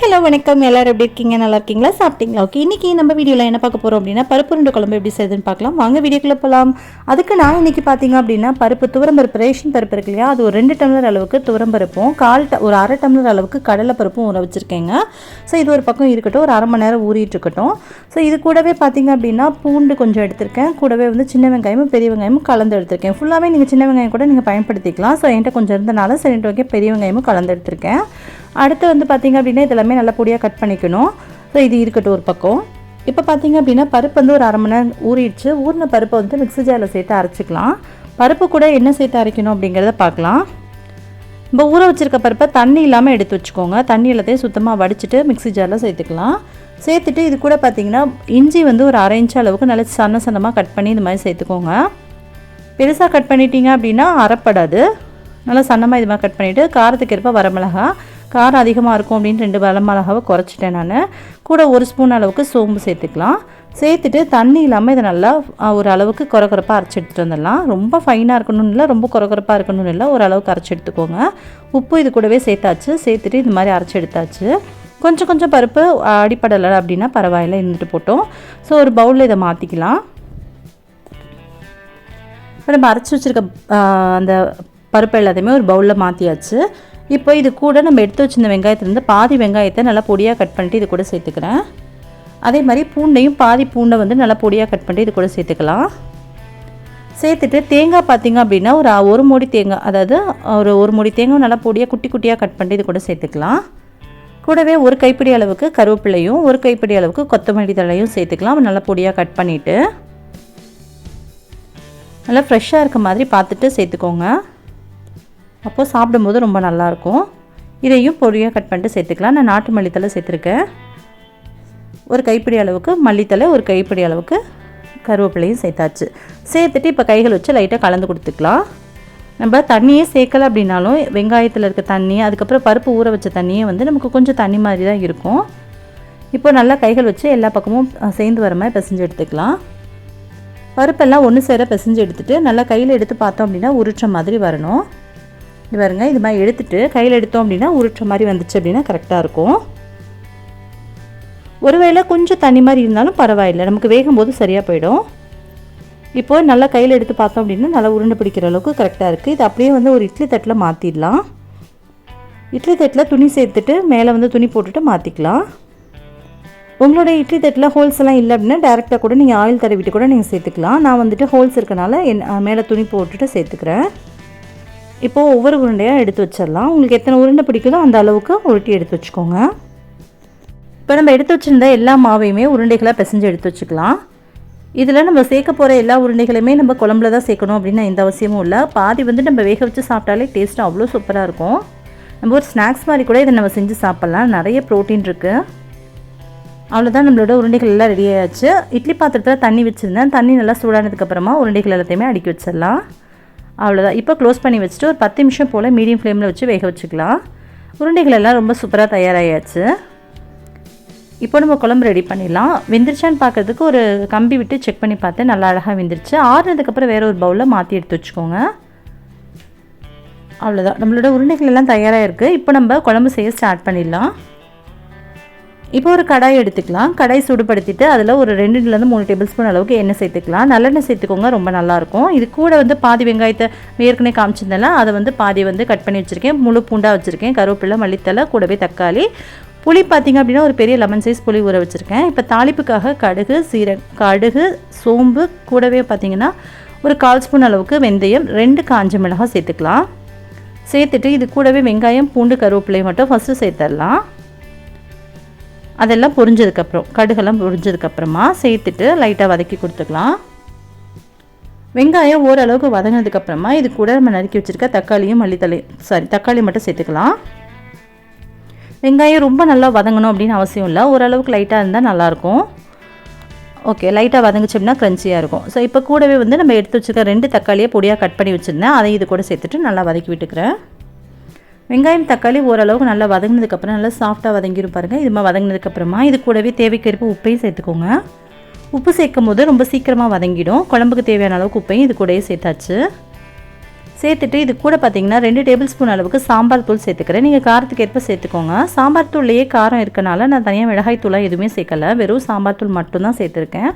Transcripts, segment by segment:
Hello வணக்கம், எல்லாரும் எப்படி இருக்கீங்க? நல்லா இருக்கீங்களா? சாப்பிட்டீங்களா? ஓகே, இன்றைக்கி நம்ம வீடியோவில் என்ன பார்க்க போகிறோம் அப்படின்னா பருப்பு உருண்டை குழம்பு எப்படி செய்யுதுன்னு பார்க்கலாம். வாங்க வீடியோக்குள்ளே போகலாம். அதுக்கு நான் இன்றைக்கி பார்த்தீங்க அப்படின்னா துவரம்பருப்பு ரேஷன் பருப்பு இருக்கு இல்லையா, அது ஒரு 2 டம்ளர் அளவுக்கு துவரம்பருப்பும் ஒரு அரை டம்ளர் அளவுக்கு கடலைப்பருப்பும் ஊற வச்சுருக்கேங்க. ஸோ இது ஒரு பக்கம் இருக்கட்டும், ஒரு அரை மணி நேரம் ஊறிட்டு இருக்கட்டும். ஸோ இது கூடவே பார்த்தீங்க அப்படின்னா பூண்டு கொஞ்சம் எடுத்திருக்கேன், கூடவே வந்து சின்ன வெங்காயமும் பெரிய வெங்காயமும் கலந்து எடுத்திருக்கேன். ஃபுல்லாகவே நீங்கள் சின்ன வெங்காயம் கூட நீங்கள் பயன்படுத்திக்கலாம். ஸோ என்கிட்ட கொஞ்சம் இருந்தனால சரிட்டு ஓகே பெரிய வெங்காயமும் கலந்து எடுத்திருக்கேன். அடுத்து வந்து பார்த்திங்க அப்படின்னா இதெல்லாமே நல்லா பொடியாக கட் பண்ணிக்கணும். ஸோ இது இருக்கட்டும் ஒரு பக்கம். இப்போ பார்த்திங்க அப்படின்னா பருப்பு வந்து ஒரு அரை மணி நேரம் ஊறிடுச்சு. ஊறின பருப்பை வந்து மிக்ஸி ஜாரில் சேர்த்து அரைச்சிக்கலாம். பருப்பு கூட என்ன சேர்த்து அரைக்கணும் அப்படிங்கிறத பார்க்கலாம். இப்போ ஊற வச்சுருக்க பருப்பை தண்ணி இல்லாமல் எடுத்து வச்சுக்கோங்க. தண்ணி எல்லாத்தையும் சுத்தமாக வடிச்சிட்டு மிக்ஸி ஜாரில் சேர்த்துக்கலாம். சேர்த்துட்டு இது கூட பார்த்திங்கன்னா இஞ்சி வந்து ஒரு அரை இன்ச் அளவுக்கு நல்லா சன்னமாக கட் பண்ணி இந்த மாதிரி சேர்த்துக்கோங்க. பெருசாக கட் பண்ணிட்டீங்க அப்படின்னா அரைப்படாது. நல்லா சன்னமாக இது மாதிரி கட் பண்ணிவிட்டு காரத்துக்கு ஏற்ப வரமிளகா, காரம் அதிகமாக இருக்கும் அப்படின்னு 2 வரமிளகாவை குறைச்சிட்டேன் நான். கூட 1 ஸ்பூன் அளவுக்கு சோம்பு சேர்த்துக்கலாம். சேர்த்துட்டு தண்ணி இல்லாமல் இதை நல்லா ஒரு அளவுக்கு குறப்பாக அரைச்சி எடுத்துகிட்டு வந்துடலாம். ரொம்ப ஃபைனாக இருக்கணும்னு இல்லை, ரொம்ப குறப்பாக இருக்கணும்னு இல்லை, ஓரளவுக்கு அரைச்சி எடுத்துக்கோங்க. உப்பு இது கூடவே சேர்த்தாச்சு. சேர்த்துட்டு இது மாதிரி அரைச்சி எடுத்தாச்சு. கொஞ்சம் பருப்பு அடிப்படலை அப்படின்னா பரவாயில்ல, இருந்துட்டு போட்டோம். ஸோ ஒரு பவுலில் இதை மாற்றிக்கலாம். நம்ம அரைச்சி வச்சுருக்க அந்த பருப்பு எல்லாத்தையுமே ஒரு பவுலில் மாற்றியாச்சு. இப்போ இது கூட நம்ம எடுத்து வச்சிருந்த வெங்காயத்துலேருந்து பாதி வெங்காயத்தை நல்லா பொடியாக கட் பண்ணிட்டு இது கூட சேர்த்துக்கிறேன். அதே மாதிரி பாதி பூண்டை வந்து நல்லா பொடியாக கட் பண்ணிட்டு இது கூட சேர்த்துக்கலாம். சேர்த்துட்டு தேங்காய் பார்த்திங்க அப்படின்னா ஒரு மூடி தேங்காய், அதாவது ஒரு மூடி தேங்காய் நல்லா பொடியாக குட்டியாக கட் பண்ணிட்டு இது கூட சேர்த்துக்கலாம். கூடவே ஒரு கைப்பிடி அளவுக்கு கருவேப்பிலையும் ஒரு கைப்பிடி அளவுக்கு கொத்தமல்லி தழையும் சேர்த்துக்கலாம். நல்லா பொடியாக கட் பண்ணிவிட்டு நல்லா ஃப்ரெஷ்ஷாக இருக்க மாதிரி பார்த்துட்டு சேர்த்துக்கோங்க. அப்போது சாப்பிடும்போது ரொம்ப நல்லாயிருக்கும். இதையும் பொடியாக கட் பண்ணிட்டு சேர்த்துக்கலாம். நான் நாட்டு மல்லித்தலை சேர்த்துருக்கேன். ஒரு கைப்பிடி அளவுக்கு மல்லித்தலை, ஒரு கைப்பிடி அளவுக்கு கருவேப்பிலையும் சேர்த்தாச்சு. சேர்த்துட்டு இப்போ கைகள் வச்சு லைட்டாக கலந்து கொடுத்துக்கலாம். நம்ம தண்ணியே சேர்க்கலை அப்படின்னாலும் வெங்காயத்தில் இருக்க தண்ணி, அதுக்கப்புறம் பருப்பு ஊற வச்ச தண்ணியே வந்து நமக்கு கொஞ்சம் தண்ணி மாதிரி தான் இருக்கும். இப்போ நல்லா கைகள் வச்சு எல்லா பக்கமும் சேர்ந்து வர மாதிரி பிசைஞ்சு எடுத்துக்கலாம். பருப்பெல்லாம் ஒன்று சேர பிசைஞ்சு எடுத்துகிட்டு நல்லா கையில் எடுத்து பார்த்தோம் அப்படின்னா உருட்டுற மாதிரி வரணும். இது பாருங்க, இது மாதிரி எடுத்துகிட்டு கையில் எடுத்தோம் அப்படின்னா உருட்டுற மாதிரி வந்துச்சு அப்படின்னா கரெக்டாக இருக்கும். ஒருவேளை கொஞ்சம் தண்ணி மாதிரி இருந்தாலும் பரவாயில்லை, நமக்கு வேகும்போது சரியாக போயிடும். இப்போது நல்லா கையில் எடுத்து பார்த்தோம் அப்படின்னா நல்லா உருண்டை பிடிக்கிற அளவுக்கு கரெக்டாக இருக்குது. இது அப்படியே வந்து ஒரு இட்லி தட்டில் மாற்றிடலாம். இட்லி தட்டில் துணி சேர்த்துட்டு மேலே வந்து துணி போட்டுட்டு மாற்றிக்கலாம். உங்களோட இட்லி தட்டில் ஹோல்ஸ் எல்லாம் இல்லை அப்படின்னா டேரெக்டாக கூட நீங்கள் ஆயில் தடவிட்டு கூட நீங்கள் சேர்த்துக்கலாம். நான் வந்துட்டு ஹோல்ஸ் இருக்கனால மேலே துணி போட்டுட்டு சேர்த்துக்கிறேன். இப்போது ஒவ்வொரு உருண்டையாக எடுத்து வச்சிடலாம். உங்களுக்கு எத்தனை உருண்டை பிடிக்குதோ அந்த அளவுக்கு உருட்டி எடுத்து வச்சுக்கோங்க. இப்போ நம்ம எடுத்து வச்சுருந்த எல்லா மாவையுமே உருண்டைகளாக பிசைஞ்சு எடுத்து வச்சுக்கலாம். இதில் நம்ம சேர்க்க போகிற எல்லா உருண்டைகளுமே நம்ம குழம்புல தான் சேர்க்கணும் அப்படின்னு எந்த அவசியமும் இல்லை. பாதி வந்து நம்ம வேக வச்சு சாப்பிட்டாலே டேஸ்ட்டு அவ்வளோ சூப்பராக இருக்கும். நம்ம ஒரு ஸ்நாக்ஸ் மாதிரி கூட இதை நம்ம செஞ்சு சாப்பிட்லாம். நிறைய ப்ரோட்டீன் இருக்குது. அவ்வளோதான், நம்மளோட உருண்டைகள் எல்லாம் ரெடி ஆகிடுச்சு. இட்லி பாத்திரத்தில் தண்ணி வச்சுருந்தேன். தண்ணி நல்லா சூடானதுக்கப்புறமா உருண்டைகள் எல்லாத்தையுமே அடுக்கி வச்சிடலாம். அவ்வளோதான். இப்போ க்ளோஸ் பண்ணி வச்சுட்டு ஒரு 10 நிமிஷம் போல் மீடியம் ஃப்ளேமில் வச்சு வேக வச்சுக்கலாம். உருண்டைகள் எல்லாம் ரொம்ப சூப்பராக தயாராகியாச்சு. இப்போ நம்ம குழம்பு ரெடி பண்ணிடலாம். வெந்துருச்சான்னு பார்க்குறதுக்கு ஒரு கம்பி விட்டு செக் பண்ணி பார்த்தேன். நல்லா அழகாக வெந்துருச்சு. ஆறுனதுக்கப்புறம் வேறு ஒரு பவுலில் மாற்றி எடுத்து வச்சுக்கோங்க. அவ்வளோதான், நம்மளோட உருண்டைகள் எல்லாம் தயாராக இருக்குது. இப்போ நம்ம குழம்பு செய்ய ஸ்டார்ட் பண்ணிடலாம். இப்போ ஒரு கடாய் எடுத்துக்கலாம். கடாய் சூடுபடுத்திட்டு அதில் ஒரு 2 to 3 டேபிள் ஸ்பூன் அளவுக்கு எண்ணெய் சேர்த்துக்கலாம். நல்லெண்ணெய் சேர்த்துக்கோங்க, ரொம்ப நல்லாயிருக்கும். இது கூட வந்து பாதி வெங்காயத்தை ஏற்கனவே காமிச்சிருந்தேன், அதை வந்து பாதி வந்து கட் பண்ணி வச்சுருக்கேன். முழு பூண்டாக வச்சுருக்கேன். கருவேப்பிலை, மல்லித்தலை, கூடவே தக்காளி, புளி பார்த்திங்க அப்படின்னா ஒரு பெரிய லெமன் சைஸ் புளி ஊற வச்சுருக்கேன். இப்போ தாளிப்புக்காக கடுகு, சோம்பு, கூடவே பார்த்திங்கன்னா ஒரு 1/4 ஸ்பூன் அளவுக்கு வெந்தயம், 2 காஞ்ச மிளகாய் சேர்த்துக்கலாம். சேர்த்துட்டு இது கூடவே வெங்காயம், பூண்டு, கருவேப்பிலை மட்டும் ஃபஸ்ட்டு சேர்த்துடலாம். அதெல்லாம் பொரிஞ்சதுக்கப்புறம் கடுகெல்லாம் பொரிஞ்சதுக்கப்புறமா சேர்த்துட்டு லைட்டாக வதக்கி கொடுத்துக்கலாம். வெங்காயம் ஓரளவுக்கு வதங்கினதுக்கப்புறமா இது கூட நம்ம நறுக்கி வச்சுருக்க தக்காளி மட்டும் சேர்த்துக்கலாம். வெங்காயம் ரொம்ப நல்லா வதங்கணும் அப்படின்னு அவசியம் இல்லை, ஓரளவுக்கு லைட்டாக இருந்தால் நல்லாயிருக்கும். ஓகே, லைட்டாக வதங்கிச்சு அப்படின்னா க்ரன்ச்சியாக இருக்கும். ஸோ இப்போ கூடவே வந்து நம்ம எடுத்து வச்சுருக்க 2 தக்காளியை பொடியாக கட் பண்ணி வச்சுருந்தேன், அதை இது கூட சேர்த்துட்டு நல்லா வதக்கி விட்டுக்கிறேன். வெங்காயம் தக்காளி ஓரளவுக்கு நல்லா வதங்கினதுக்கப்புறம் நல்லா சாஃப்டாக வதங்கிடும் பாருங்கள். இது மாதிரி வதங்கினதுக்கப்புறமா இது கூடவே தேவைக்கேற்ப உப்பையும் சேர்த்துக்கோங்க. உப்பு சேர்க்கும் போது ரொம்ப சீக்கிரமாக வதங்கிடும். குழம்புக்கு தேவையான அளவுக்கு உப்பையும் இது கூடயே சேர்த்தாச்சு. சேர்த்துட்டு இது கூட பார்த்தீங்கன்னா 2 டேபிள் ஸ்பூன் அளவுக்கு சாம்பார் தூள் சேர்த்துக்கிறேன். நீங்கள் காரத்துக்கு ஏற்ப சேர்த்துக்கோங்க. சாம்பார் தூள்லேயே காரம் இருக்கனால நான் தனியாக மிளகாய் தூளாக எதுவுமே சேர்க்கலை, வெறும் சாம்பார் தூள் மட்டும்தான் சேர்த்துருக்கேன்.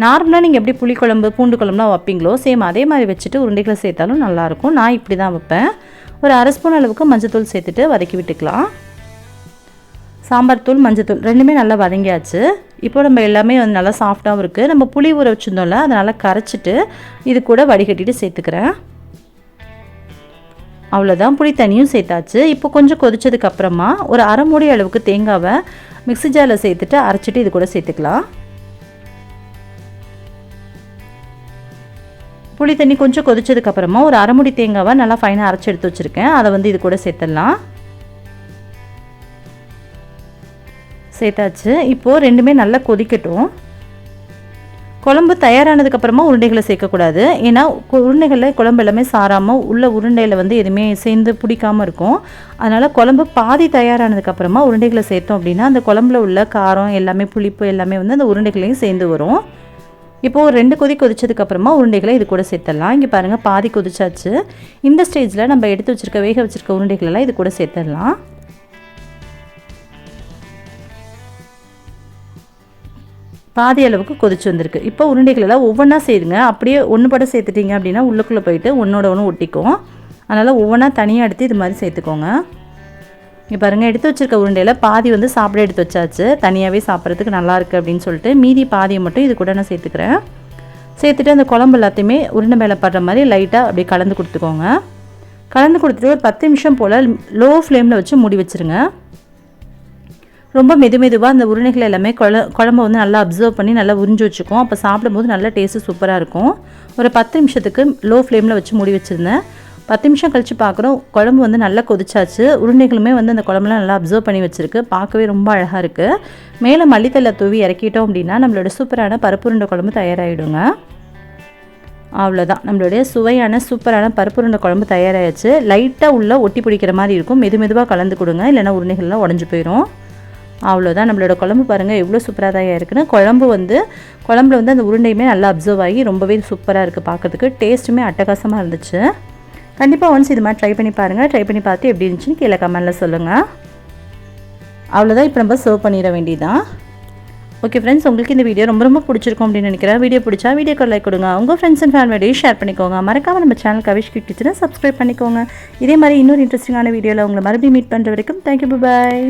நார்மலாக நீங்கள் எப்படி புளிக்குழம்பு பூண்டு குழம்புலாம் வைப்பீங்களோ சேம் அதே மாதிரி வச்சுட்டு உருண்டைகளை சேர்த்தாலும் நல்லாயிருக்கும். நான் இப்படி தான் வைப்பேன். ஒரு அரை ஸ்பூன் அளவுக்கு மஞ்சத்தூள் சேர்த்துட்டு வதக்கி விட்டுக்கலாம். சாம்பார் தூள் மஞ்சத்தூள் ரெண்டுமே நல்லா வதங்கியாச்சு. இப்போ நம்ம எல்லாமே வந்து நல்லா சாஃப்டாகவும் இருக்குது. நம்ம புளி ஊற வச்சுருந்தோம்ல அதை நல்லா கரைச்சிட்டு இது கூட வடிகட்டிட்டு சேர்த்துக்கிறேன். அவ்வளோதான், புளி தண்ணியும் சேர்த்தாச்சு. இப்போ கொஞ்சம் கொதிச்சதுக்கப்புறமா ஒரு அரை மூடி அளவுக்கு தேங்காவை மிக்ஸி ஜாரில் சேர்த்துட்டு அரைச்சிட்டு இது கூட சேர்த்துக்கலாம். புளி தண்ணி கொஞ்சம் கொதிச்சதுக்கப்புறமா ஒரு அரை மூடி தேங்காவை நல்லா ஃபைனாக அரைச்சி எடுத்து வச்சுருக்கேன். அதை வந்து இது கூட சேர்த்துடலாம். சேர்த்தாச்சு. இப்போது ரெண்டுமே நல்லா கொதிக்கட்டும். குழம்பு தயாரானதுக்கப்புறமா உருண்டைகளை சேர்க்கக்கூடாது. ஏன்னா உருண்டைகளில் குழம்பு எல்லாமே சாராமல் உள்ள உருண்டையில் வந்து எதுவுமே சேர்ந்து பிடிக்காமல் இருக்கும். அதனால் குழம்பு பாதி தயாரானதுக்கப்புறமா உருண்டைகளை சேர்த்தோம் அப்படின்னா அந்த குழம்புல உள்ள காரம் எல்லாமே புளிப்பு எல்லாமே வந்து அந்த உருண்டைகளையும் சேர்ந்து வரும். இப்போது 2 கொதி கொதிச்சதுக்கப்புறமா உருண்டைகளை இது கூட சேர்த்துடலாம். இங்கே பாருங்கள், பாதி கொதிச்சாச்சு. இந்த ஸ்டேஜில் நம்ம எடுத்து வச்சுருக்க வேக வச்சுருக்க உருண்டைகளெல்லாம் இது கூட சேர்த்துடலாம். பாதி அளவுக்கு கொதிச்சு வந்திருக்கு. இப்போ உருண்டைகளெல்லாம் ஒவ்வொன்றா செய்யுங்க. அப்படியே ஒன்று பட சேர்த்துட்டிங்க அப்படின்னா உள்ளுக்குள்ளே போயிட்டு ஒன்றோட ஒன்று ஒட்டிக்கும். அதனால் ஒவ்வொன்றா தனியாக எடுத்து இது மாதிரி சேர்த்துக்கோங்க. இங்கே பாருங்கள், எடுத்து வச்சுருக்க உருண்டையில் பாதி வந்து சாப்பிட எடுத்து வச்சாச்சு. தனியாகவே சாப்பிட்றதுக்கு நல்லாயிருக்கு அப்படின்னு சொல்லிட்டு மீதி பாதியை மட்டும் இது கூட நான் சேர்த்துக்கிறேன். சேர்த்துட்டு அந்த குழம்பு எல்லாத்தையுமே உருண்டை மேலே படுற மாதிரி லைட்டாக அப்படியே கலந்து கொடுத்துக்கோங்க. கலந்து கொடுத்துட்டு ஒரு 10 நிமிஷம் போல் லோ ஃப்ளேமில் வச்சு மூடி வச்சுருங்க. ரொம்ப மெதுவாக அந்த உருளைகள் எல்லாமே குழம்பு வந்து நல்லா அப்சர்வ் பண்ணி நல்லா உறிஞ்சு வச்சுக்கும். அப்போ சாப்பிடும்போது நல்லா டேஸ்ட்டு சூப்பராக இருக்கும். ஒரு 10 நிமிஷத்துக்கு லோ ஃப்ளேமில் வச்சு மூடி வச்சுருந்தேன். 10 நிமிஷம் கழித்து பார்க்குறோம், குழம்பு வந்து நல்லா கொதிச்சாச்சு. உருண்டைகளுமே வந்து அந்த குழம்புலாம் நல்லா அப்சர்வ் பண்ணி வச்சுருக்கு. பார்க்கவே ரொம்ப அழகாக இருக்குது. மேலே மல்லித்தலை தூவி இறக்கிட்டோம் அப்படின்னா நம்மளோட சூப்பரான பருப்பு உருண்டை குழம்பு தயாராகிடுங்க. அவ்வளோதான், நம்மளுடைய சுவையான சூப்பரான பருப்பு உருண்டை குழம்பு தயாராகிடுச்சு. லைட்டாக உள்ள ஒட்டி பிடிக்கிற மாதிரி இருக்கும். மெதுவாக கலந்து கொடுங்க, இல்லைன்னா உருண்டைகள்லாம் உடஞ்சி போயிடும். அவ்வளோதான், நம்மளோட குழம்பு பாருங்கள் எவ்வளோ சூப்பராக தான் இருக்குன்னு. குழம்புல வந்து அந்த உருண்டையுமே நல்லா அப்சர்வ் ஆகி ரொம்பவே சூப்பராக இருக்குது. பார்க்கறதுக்கு டேஸ்ட்டுமே அட்டகாசமாக இருந்துச்சு. கண்டிப்பாக ஒன்ஸ் இது மாதிரி ட்ரை பண்ணி பாருங்கள். ட்ரை பண்ணி பார்த்து எப்படி இருந்துச்சுன்னு கீழே கமெண்ட்டில் சொல்லுங்கள். அவ்வளோதான், இப்போ நம்ம சர்வ் பண்ணிட வேண்டியதான். ஓகே ஃப்ரெண்ட்ஸ், உங்களுக்கு இந்த வீடியோ ரொம்ப பிடிச்சிருக்கும் அப்படின்னு நினைக்கிறேன். வீடியோ பிடிச்சா வீடியோக்கு லைக் கொடுங்க. உங்கள் ஃப்ரெண்ட்ஸ் அண்ட் ஃபேமிலியோடய ஷேர் பண்ணிக்கோங்க. மறக்காமல் நம்ம சேனல் கவிஷ் கிட்ஸ்னா சப்ஸ்கிரைப் பண்ணிக்கோங்க. இதே மாதிரி இன்னொரு இன்ட்ரெஸ்டிங்கான வீடியோவில் உங்களை மறுபடியும் மீட் பண்ணுற வரைக்கும் தேங்க்யூ, பாய்.